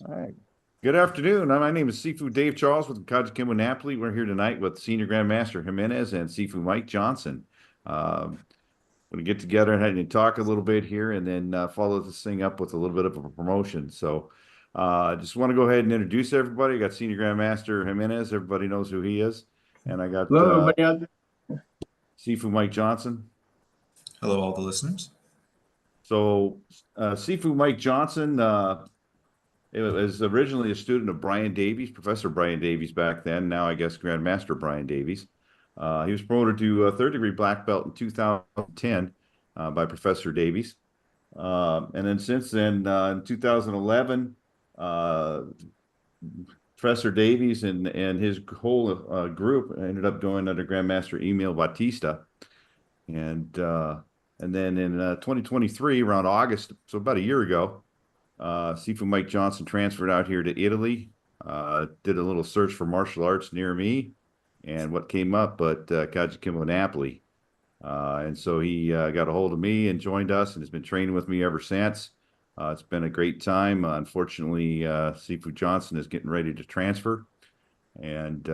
All right. Good afternoon. My name is Sifu Dave Charles with KAJUKENBO Napoli. We're here tonight with Senior Grandmaster Jimenez and Sifu Mike Johnson. Going to get together and talk a little bit here and then follow this thing up with a little bit of a promotion. So just want to go ahead and introduce everybody. I got Senior Grandmaster Jimenez. Everybody knows who he is. And I got Hello, everybody out there. Sifu Mike Johnson. Hello, all the listeners. So Sifu Mike Johnson, it was originally a student of Brian Davies, Professor Brian Davies back then. Now, I guess Grandmaster Brian Davies. He was promoted to third degree black belt in 2010 by Professor Davies. And then since then, in 2011, Professor Davies and his whole group ended up going under Grandmaster Emil Batista. And then in 2023, around August, so about a year ago, Sifu Mike Johnson transferred out here to Italy, did a little search for martial arts near me, and what came up but KAJUKENBO Napoli. And so he got a hold of me and joined us and has been training with me ever since. It's been a great time. Unfortunately, Sifu Johnson is getting ready to transfer, and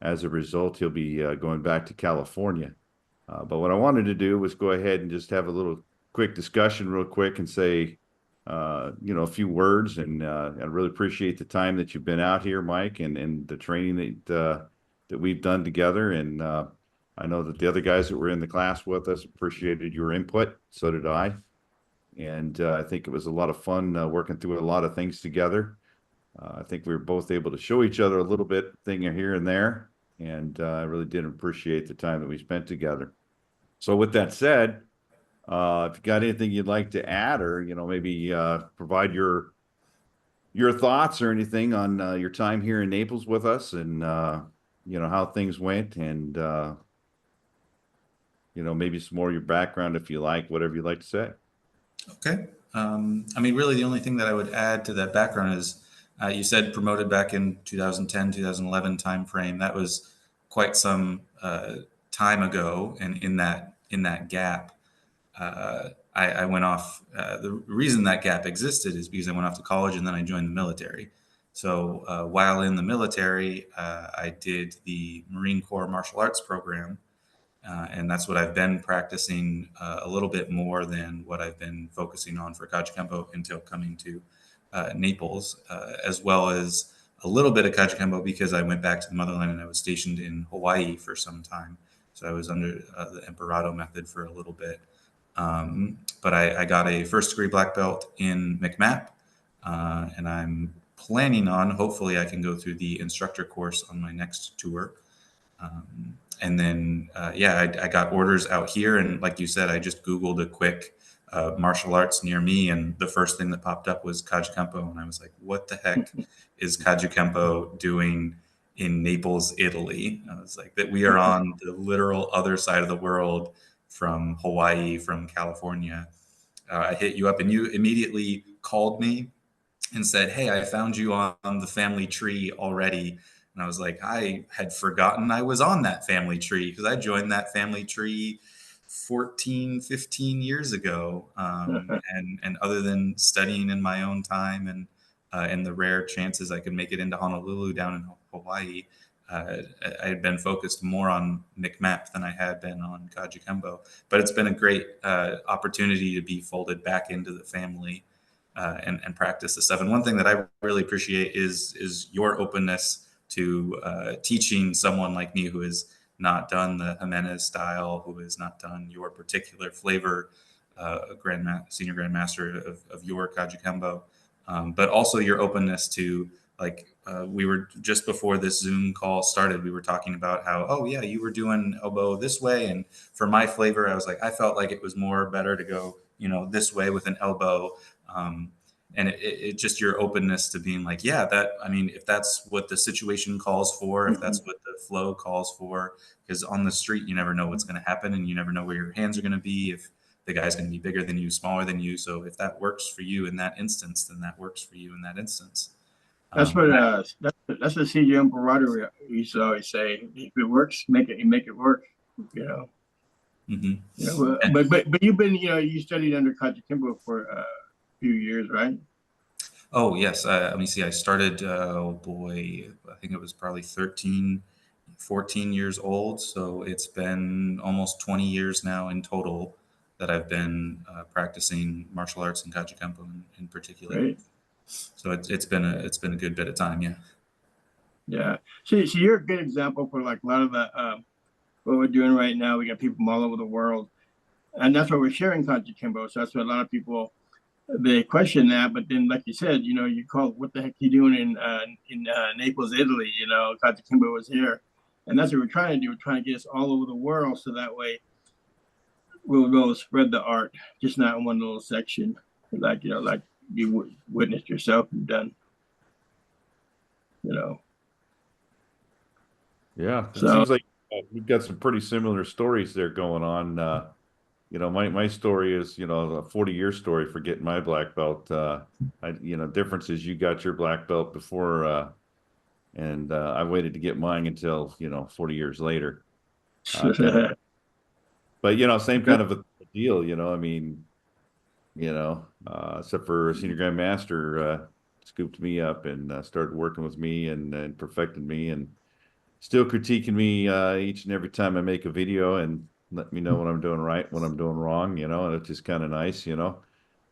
as a result, he'll be going back to California. But what I wanted to do was go ahead and just have a little quick discussion real quick and say, a few words, and I really appreciate the time that you've been out here, Mike, and the training that we've done together. And I know that the other guys that were in the class with us appreciated your input. So did I. And I think it was a lot of fun working through a lot of things together. I think we were both able to show each other a little bit thing here and there. And I really did appreciate the time that we spent together. So with that said, if you got anything you'd like to add, or maybe provide your thoughts or anything on your time here in Naples with us, and how things went, and maybe some more of your background if you like, whatever you'd like to say. Okay. Really, the only thing that I would add to that background is you said promoted back in 2010, 2011 timeframe. That was quite some time ago, and in that gap. I went off. The reason that gap existed is because I went off to college and then I joined the military. So while in the military, I did the Marine Corps martial arts program, and that's what I've been practicing a little bit more than what I've been focusing on for KAJUKENBO until coming to Naples, as well as a little bit of KAJUKENBO because I went back to the motherland and I was stationed in Hawaii for some time. So I was under the Emperado method for a little bit. But I got a first degree black belt in McMap, and I'm planning on, hopefully I can go through the instructor course on my next tour. And then, I got orders out here. And like you said, I just Googled a quick martial arts near me. And the first thing that popped up was KAJUKENBO. And I was like, what the heck is KAJUKENBO doing in Naples, Italy? I was like, that we are on the literal other side of the world from Hawaii, from California. I hit you up and you immediately called me and said, hey, I found you on the family tree already. And I was like, I had forgotten I was on that family tree because I joined that family tree 14, 15 years ago. And other than studying in my own time and the rare chances I could make it into Honolulu down in Hawaii, I had been focused more on McMap than I had been on KAJUKENBO. But it's been a great opportunity to be folded back into the family and practice the stuff. And one thing that I really appreciate is your openness to teaching someone like me who has not done the Jimenez style, who has not done your particular flavor, senior grandmaster of your KAJUKENBO, but also your openness to, we were just before this Zoom call started, we were talking about how, oh yeah, you were doing elbow this way. And for my flavor, I was like, I felt like it was more better to go, this way with an elbow. And it just your openness to being like, yeah, if that's what the situation calls for, if that's what the flow calls for, because on the street, you never know what's going to happen and you never know where your hands are going to be, if the guy's going to be bigger than you, smaller than you. So if that works for you in that instance, then that works for you in that instance. That's what that's the CG Emperado used to always say. If it works, make it work. But you've been you studied under KAJUKENBO for a few years, right? Oh, yes. Let me see. I started, oh boy, I think it was probably 13, 14 years old. So it's been almost 20 years now in total that I've been practicing martial arts and KAJUKENBO in particular. Right? So it's been a good bit of time. Yeah. Yeah. So you're a good example for like a lot of the what we're doing right now. We got people from all over the world, and that's why we're sharing KAJUKENBO. So that's why a lot of people they question that. But then, like you said, you know, you call what the heck you doing in Naples, Italy? You know, KAJUKENBO was here, and that's what we're trying to do. We're trying to get us all over the world, so that way we'll be able to spread the art, just not in one little section, like you know, like you witnessed yourself and done. You know, Yeah, it so seems like we've got some pretty similar stories there going on. You know, my story is, you know, a 40-year story for getting my black belt. You know, difference is you got your black belt before, and I waited to get mine until, you know, 40 years later. Kind of, but you know, same kind of a deal. You know, I mean, you know, except for a senior grandmaster scooped me up and started working with me and perfected me and still critiquing me each and every time I make a video and let me know what I'm doing right, what I'm doing wrong, you know, and it's just kind of nice, you know.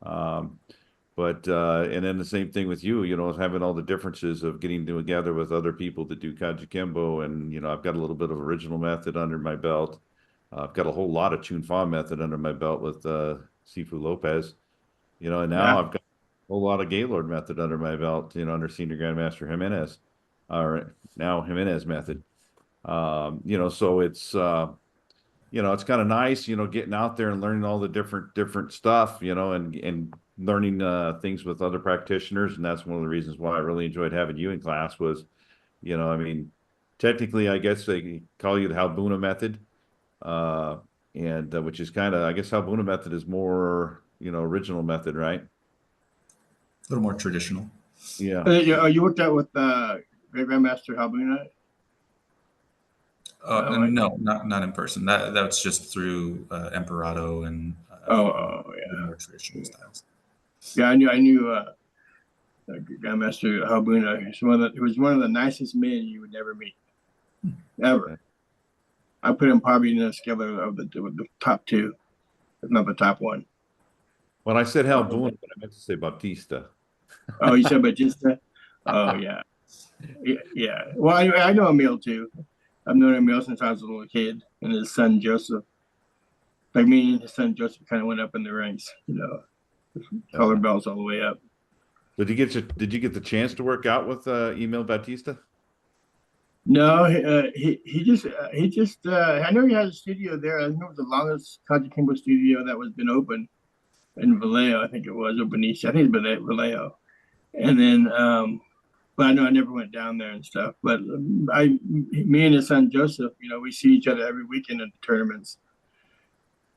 Um, but and then the same thing with you, you know, having all the differences of getting together with other people that do KAJUKENBO, and you know, I've got a little bit of original method under my belt. I've got a whole lot of Chun Fa method under my belt with Sifu Lopez, you know, and now yeah, I've got a whole lot of Gaylord method under my belt, you know, under Senior Grandmaster Jimenez, or now Jimenez method. You know, so it's you know, it's kind of nice, you know, getting out there and learning all the different stuff, you know, and learning things with other practitioners. And that's one of the reasons why I really enjoyed having you in class was, you know, I mean, technically, I guess they call you the Halbuna method, uh, and which is kind of, I guess, Halbuna method is more, you know, original method, right? A little more traditional. Yeah. you worked out with Great Grandmaster Halbuna. Like, No, not in person. That's just through Emperado and the yeah, more traditional styles. yeah. I knew Grandmaster Halbuna. He was one of the nicest men you would never meet, ever. I put him probably in the scale of the top two, if not the top one. When I said Halbuna, but I meant to say Bautista. Oh, you said Batista? Oh, yeah. Yeah. Well, I know Emil too. I've known Emil since I was a little kid, and his son Joseph. Like me and his son Joseph kind of went up in the ranks, you know, color belts all the way up. Did you get the chance to work out with Emil Batista? No, he just I know he has a studio there. I know it was the longest KAJUKENBO studio that was been open in Vallejo. I think it was, or Benicia. I think it's been Vallejo. And then but I know I never went down there and stuff. But me and his son Joseph, you know, we see each other every weekend at the tournaments.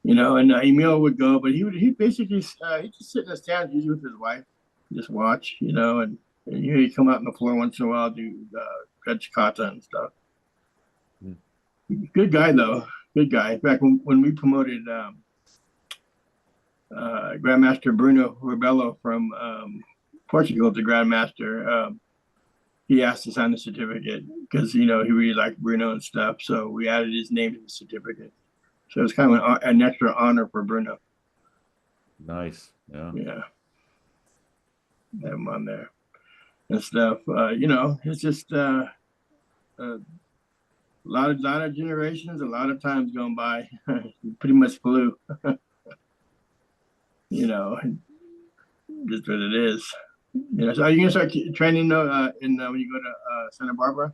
You know, and Emil would go, but he basically he just sit in the stands usually with his wife, just watch, you know, and he'd come out on the floor once in a while, do kata and stuff. Mm. Good guy though, good guy. In fact, when we promoted Grandmaster Bruno Rebello from Portugal to Grandmaster, he asked to sign the certificate because you know he really liked Bruno and stuff. So we added his name to the certificate. So it's kind of an extra honor for Bruno. Nice. Yeah. Yeah, have him on there and stuff. You know, it's just a lot of generations, a lot of times gone by. Pretty much flew. You know, just what it is. You know, so are you gonna start training when you go to Santa Barbara?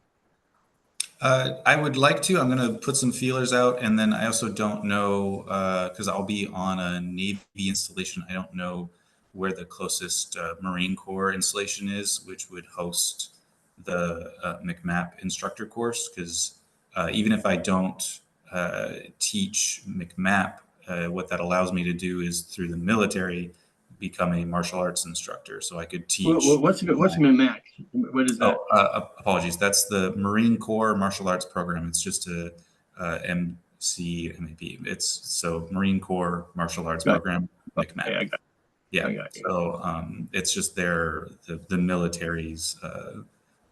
I would like to. I'm going to put some feelers out, and then I also don't know because I'll be on a Navy installation. I don't know where the closest Marine Corps installation is, which would host the McMap instructor course. Because even if I don't teach McMap, what that allows me to do is through the military become a martial arts instructor. So I could teach. What's MAC? What is that? Oh, apologies. That's the Marine Corps Martial Arts Program. It's just a MCMAP. It's so Marine Corps Martial Arts Program, like Okay, I got Yeah. I got you. So it's just the military's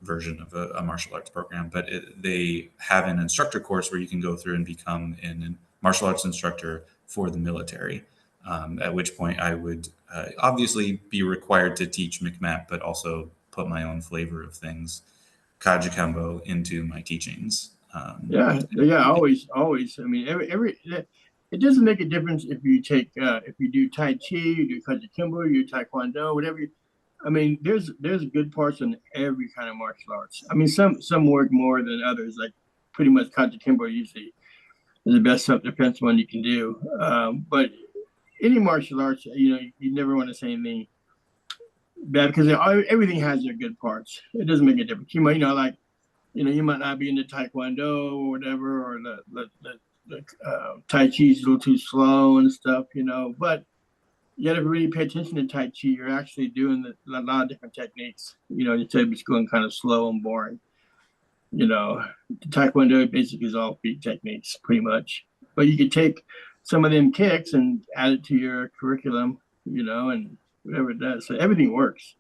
version of a martial arts program, but they have an instructor course where you can go through and become a martial arts instructor for the military. At which point I would obviously be required to teach McMap, but also put my own flavor of things, KAJUKENBO, into my teachings. Yeah, always. I mean, it doesn't make a difference if you take if you do Tai Chi, you do KAJUKENBO, you do Taekwondo, whatever. I mean, there's good parts in every kind of martial arts. I mean, some work more than others. Like pretty much KAJUKENBO usually is the best self-defense one you can do. But any martial arts, you never want to say anything bad because everything has their good parts. It doesn't make a difference. You might, you might not be into Taekwondo or whatever, or the Tai Chi is a little too slow and stuff, but you got to really pay attention to Tai Chi. You're actually doing a lot of different techniques, instead of just going kind of slow and boring. Taekwondo basically is all feet techniques pretty much, but you could take some of them kicks and add it to your curriculum, and whatever it does. So everything works,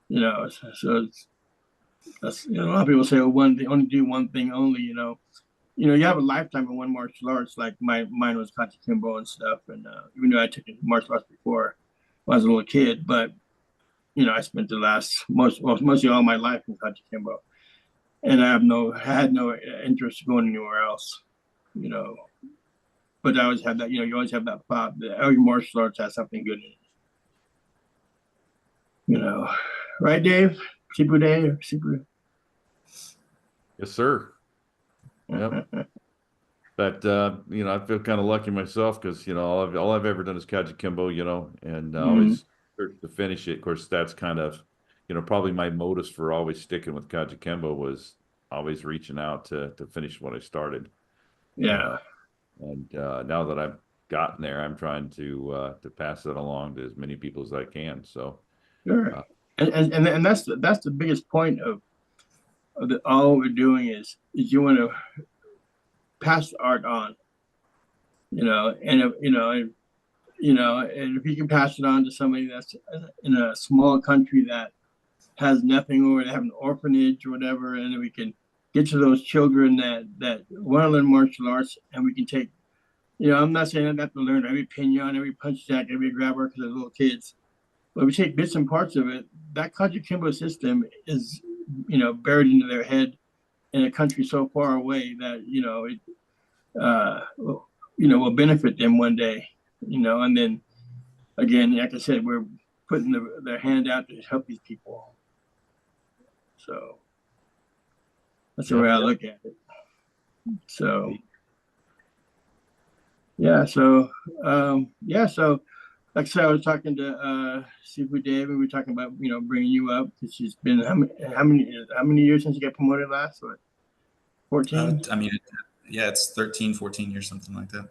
so it's, that's, a lot of people say, well, they only do one thing only, you have a lifetime of one martial arts. Like mine was KAJUKENBO and stuff. And even though I took martial arts before when I was a little kid, but I spent the mostly all my life in KAJUKENBO, and I had no interest going anywhere else, But I always have that, you always have that thought that every martial arts has something good in it, right, Dave? Sifu Dave, Sifu. Yes, sir. Yep. But I feel kind of lucky myself because all I've ever done is KAJUKENBO, and always search to finish it. Of course, that's kind of probably my motives for always sticking with KAJUKENBO was always reaching out to finish what I started. Yeah. And now that I've gotten there, I'm trying to pass it along to as many people as I can. So sure. And that's the biggest point of all we're doing is you want to pass the art on, and if you can pass it on to somebody that's in a small country that has nothing, or they have an orphanage or whatever, and then we can get to those children that want to learn martial arts, and we can take, I'm not saying I have to learn every pinyon, every punch jack, every grabber because they're little kids, but we take bits and parts of it. That KAJUKENBO system is, buried into their head in a country so far away that, will benefit them one day, and then again, like I said, we're putting their hand out to help these people. So that's the way I look at it. So, so like I said, I was talking to Sifu Dave, and we were talking about bringing you up because she's been how many years since you got promoted last? What, 14? It's 13, 14 years, something like that.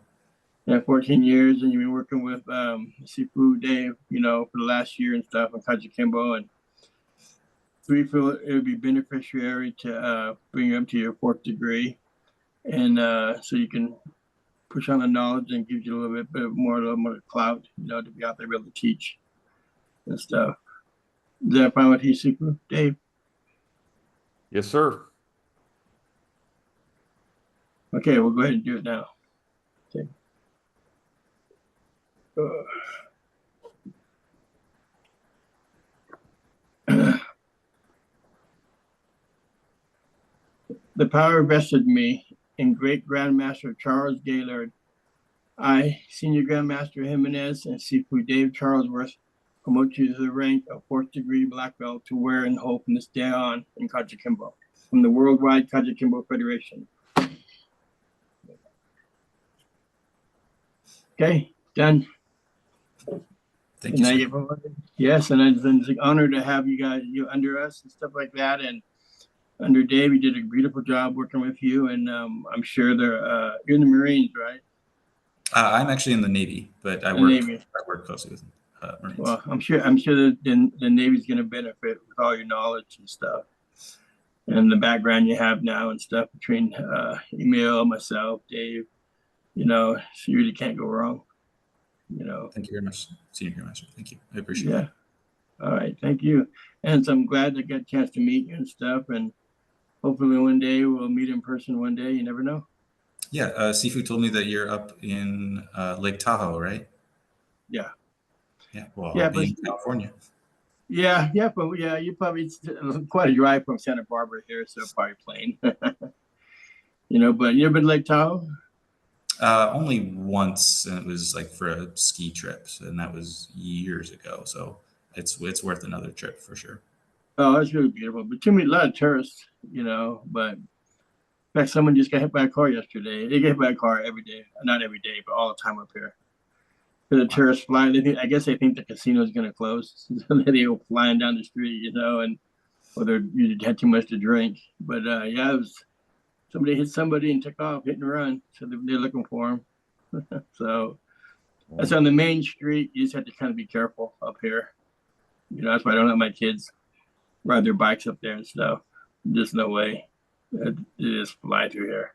Yeah, 14 years, and you've been working with Sifu Dave, for the last year and stuff on KAJUKENBO, and we feel it would be beneficiary to bring you up to your 4th degree, and so you can push on the knowledge and gives you a little more clout, to be out there able to teach and stuff. Is that fine with you, Sifu Dave? Yes, sir. Okay, we'll go ahead and do it now. Okay. The power vested in me in Great Grandmaster Charles Gaylord, I, Senior Grandmaster Jimenez, and Sifu Dave Charlesworth promote you to the rank of 4th degree black belt to wear and hold from this day on in KAJUKENBO from the Worldwide KAJUKENBO Federation. Okay, done. Thank you, sir. Yes, and it's an honor to have you under us and stuff like that. And under Dave, you did a beautiful job working with you. And I'm sure you're in the Marines, right? I'm actually in the Navy, but I work closely with Marines. Well, I'm sure that the Navy's going to benefit with all your knowledge and stuff, and the background you have now and stuff between Emil, myself, Dave. So you really can't go wrong. you know. Thank you very much, Senior Grandmaster. Thank you. I appreciate Yeah. that. All right. Thank you. And so I'm glad I got a chance to meet you and stuff. And hopefully one day we'll meet in person one day. You never know. Yeah, Sifu told me that you're up in Lake Tahoe, right? Yeah. Yeah, well, Yeah. I'll be But in California. yeah. Yeah. But yeah, you probably, it's quite a drive from Santa Barbara here. So probably plane, you know, but you ever been to Lake Tahoe? Only once, and it was like for a ski trip, and that was years ago. So it's worth another trip for sure. Oh, it's really beautiful. But too many, a lot of tourists, you know, but in fact, someone just got hit by a car yesterday. They get hit by a car every day. Not every day, but all the time up here. The tourists flying. They think, I guess they think the casino is going to close. So they go flying down the street, you know, and or you had too much to drink. But yeah, it was somebody hit somebody and took off, hit and run. So they're looking for him. So that's on the main street. You just have to kind of be careful up here. You know, that's why I don't let my kids ride their bikes up there and stuff. Just no way. They just fly through here.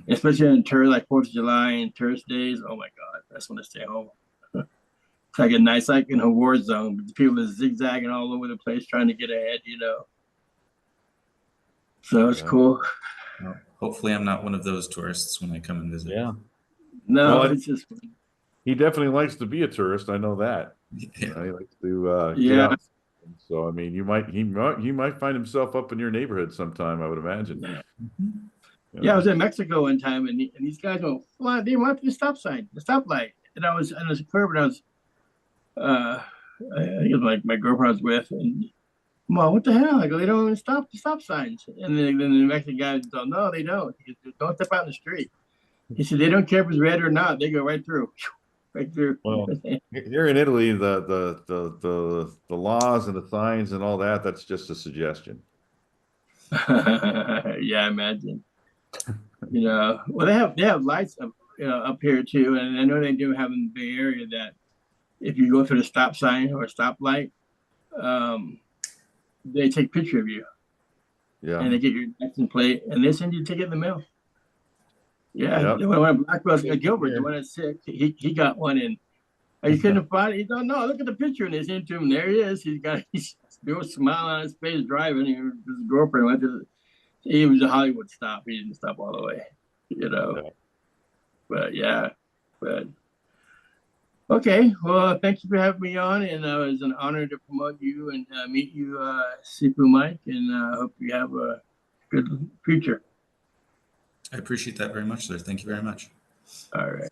Especially on like 4th of July and tourist days. Oh my God, that's when I stay home. It's like a nice, like in a war zone. But the people are zigzagging all over the place trying to get ahead, you know. So it's cool. Well, hopefully, I'm not one of those tourists when I come and visit. Yeah. No, Well, it's just he definitely likes to be a tourist. I know that. Yeah. He likes to get yeah. out. So I mean, he might find himself up in your neighborhood sometime. I would imagine. Yeah. You Yeah, I know? was in Mexico one time, and these guys go fly. They went to the stop sign, the stoplight, and I was a curb, and I was, I think it was my girlfriend I was with, and Mom, what the hell? I go, they don't even stop the stop signs. And then the Mexican guys go, no, they don't. He goes, don't step out in the street. He said, they don't care if it's red or not. They go right through, right through. Well, here in Italy, the laws and the signs and all that, that's just a suggestion. Yeah, I imagine. You know, well, they have lights up, up here too, and I know they do have in the Bay Area that if you go through the stop sign or stoplight, they take a picture of you. Yeah. And they get your license plate, and they send you a ticket in the mail. Yeah, Yep. when Blackwell's Gilbert, the one that's sick, he got one in. You couldn't find it. He thought, no, look at the picture, and they sent to him. There he is. He's doing a smile on his face driving. His girlfriend went to. He was a Hollywood stop. He didn't stop all the way, you know. Yeah. But yeah, but okay. Well, thank you for having me on, and it was an honor to promote you and meet you, Sifu Mike, and hope you have a good future. I appreciate that very much, sir. Thank you very much. All right.